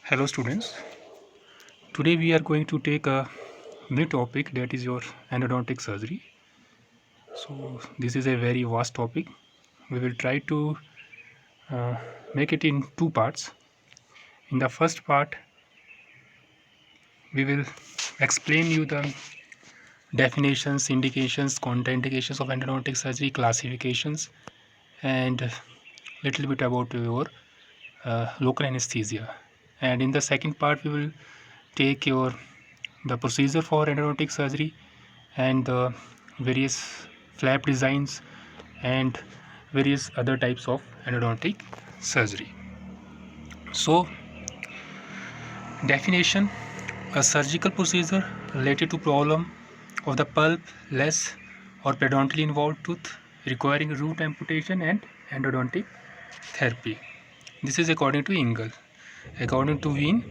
Hello students, today we are going to take a new topic, that is your endodontic surgery. So this is a very vast topic. We will try to uh, make it in two parts. In the first part we will explain you the definitions, indications, contraindications of endodontic surgery, classifications, and little bit about your local anesthesia. And in the second part we will take your the procedure for endodontic surgery and the various flap designs and various other types of endodontic surgery. So, definition: a surgical procedure related to problem of the pulp, less or predominantly involved tooth requiring root amputation and endodontic therapy. This is according to Engel. According to Wien,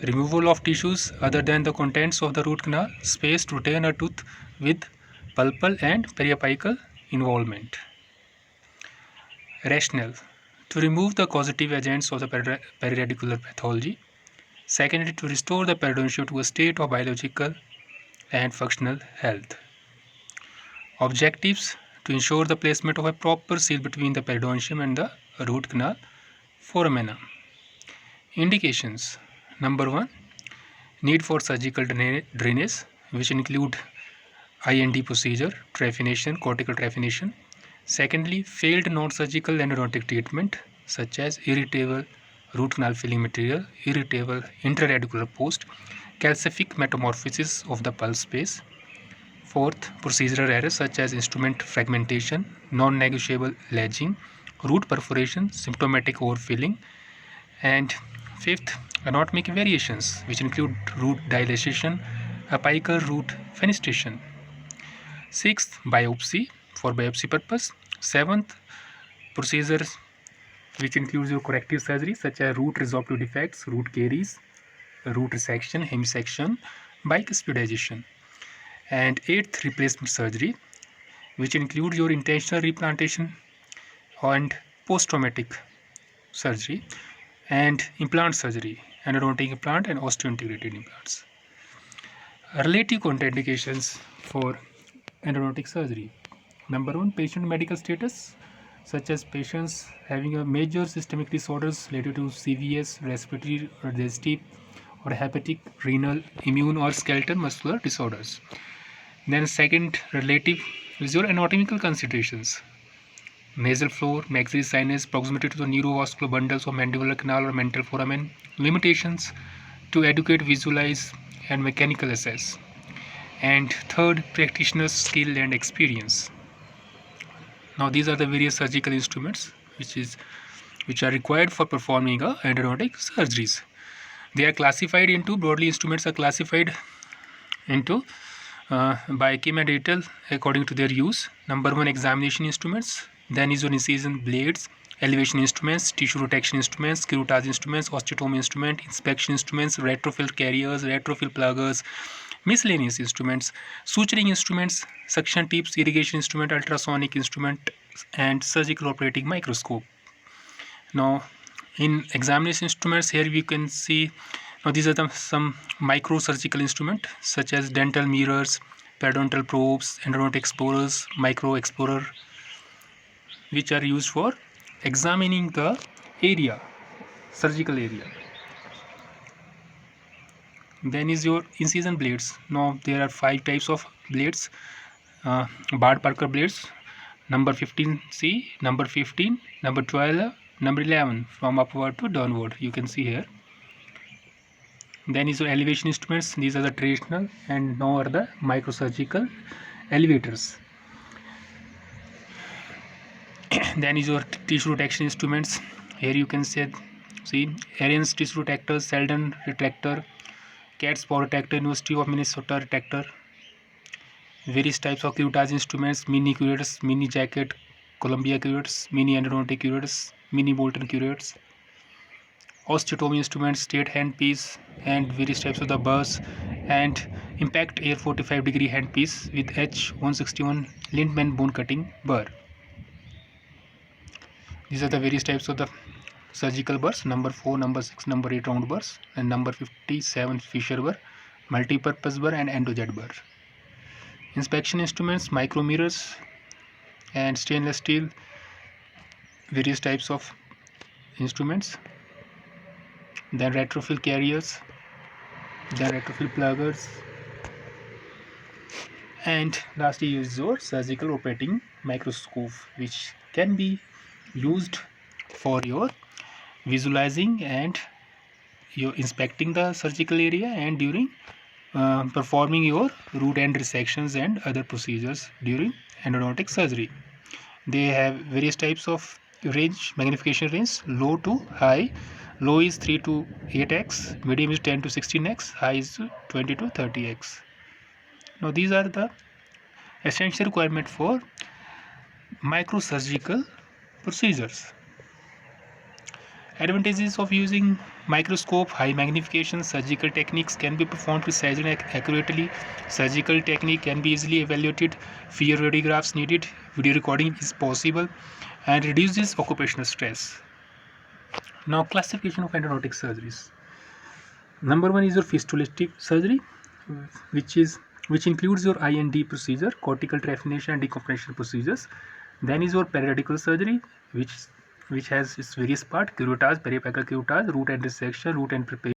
removal of tissues other than the contents of the root canal space to retain a tooth with pulpal and periapical involvement. Rationale: to remove the causative agents of the periradicular pathology. Secondly, to restore the periodontium to a state of biological and functional health. Objectives: to ensure the placement of a proper seal between the periodontium and the root canal foramina. Indications: number 1, need for surgical drainage, which include IND procedure, trephination, cortical trephination. Secondly, failed non-surgical endodontic treatment such as irritable root canal filling material, irritable intraradicular post, calcific metamorphosis of the pulp space. Fourth, procedural errors such as instrument fragmentation, non-negotiable ledging, root perforation, symptomatic overfilling. And fifth, anatomic variations which include root dilatation, apical root fenestration. Sixth, biopsy for biopsy purpose. Seventh, procedures which includes your corrective surgery such as root resorptive defects, root caries, root resection, hemisection, bicuspidization. And eighth, replacement surgery which includes your intentional replantation and post-traumatic surgery and implant surgery, endodontic implant and osseointegrated implants. Relative contraindications for endodontic surgery. Number 1, patient medical status, such as patients having a major systemic disorders related to CVS, respiratory or digestive or hepatic, renal, immune or skeletal muscular disorders. Then second relative is your anatomical considerations. Nasal floor, maxillary sinus, proximity to the neurovascular bundles of mandibular canal or mental foramen, limitations to educate, visualize and mechanical assess. And third, practitioner's skill and experience. Now these are the various surgical instruments which are required for performing endodontic surgeries. They are classified into, broadly instruments are classified into by Kim and Daytel according to their use. Number 1, examination instruments, then is your incision blades, elevation instruments, tissue rotation instruments, curettage instruments, osteotomy instrument, inspection instruments, retrofill carriers, retrofill pluggers, miscellaneous instruments, suturing instruments, suction tips, irrigation instrument, ultrasonic instrument, and surgical operating microscope. Now, in examination instruments, here we can see, now these are some microsurgical instruments such as dental mirrors, periodontal probes, endodontic explorers, micro explorer, which are used for examining the area, surgical area. Then is your incision blades. Now there are 5 types of blades. Bard Parker blades, number 15C, number 15, number 12, number 11, from upward to downward, you can see here. Then is your elevation instruments. These are the traditional, and now are the microsurgical elevators. Then is your tissue retraction instruments. Here you can see Arians tissue retractor, Selden retractor, Cat's paw retractor, University of Minnesota retractor. Various types of curettage instruments: mini curettes, mini jacket, Columbia curettes, mini endodontic curettes, mini Bolton curettes. Osteotomy instruments, state handpiece, and various types of the burrs, and impact air 45-degree handpiece with H161 Lindman bone cutting burr. These are the various types of the surgical burrs, number 4, number 6, number 8 round burrs, and number 57 Fisher burr, multi-purpose burr, and endojet burr. Inspection instruments, micro mirrors, and stainless steel, various types of instruments. Then retrofill carriers, then retrofill pluggers, and lastly is your surgical operating microscope, which can be used for your visualizing and your inspecting the surgical area and during performing your root end resections and other procedures during endodontic surgery. They have various types of range, magnification range, low to high. Low is 3 to 8x, medium is 10 to 16x, high is 20 to 30x. Now these are the essential requirement for microsurgical procedures. Advantages of using microscope: high magnification, surgical techniques can be performed precisely and accurately. Surgical technique can be easily evaluated. Fewer radiographs needed. Video recording is possible and reduces occupational stress. Now, classification of endodontic surgeries. Number 1 is your fistulistic surgery, which includes your IND procedure, cortical trephination and decompression procedures. Then is your periradical surgery, which has its various parts: curettage, periapical curettage, root end resection, root end preparation.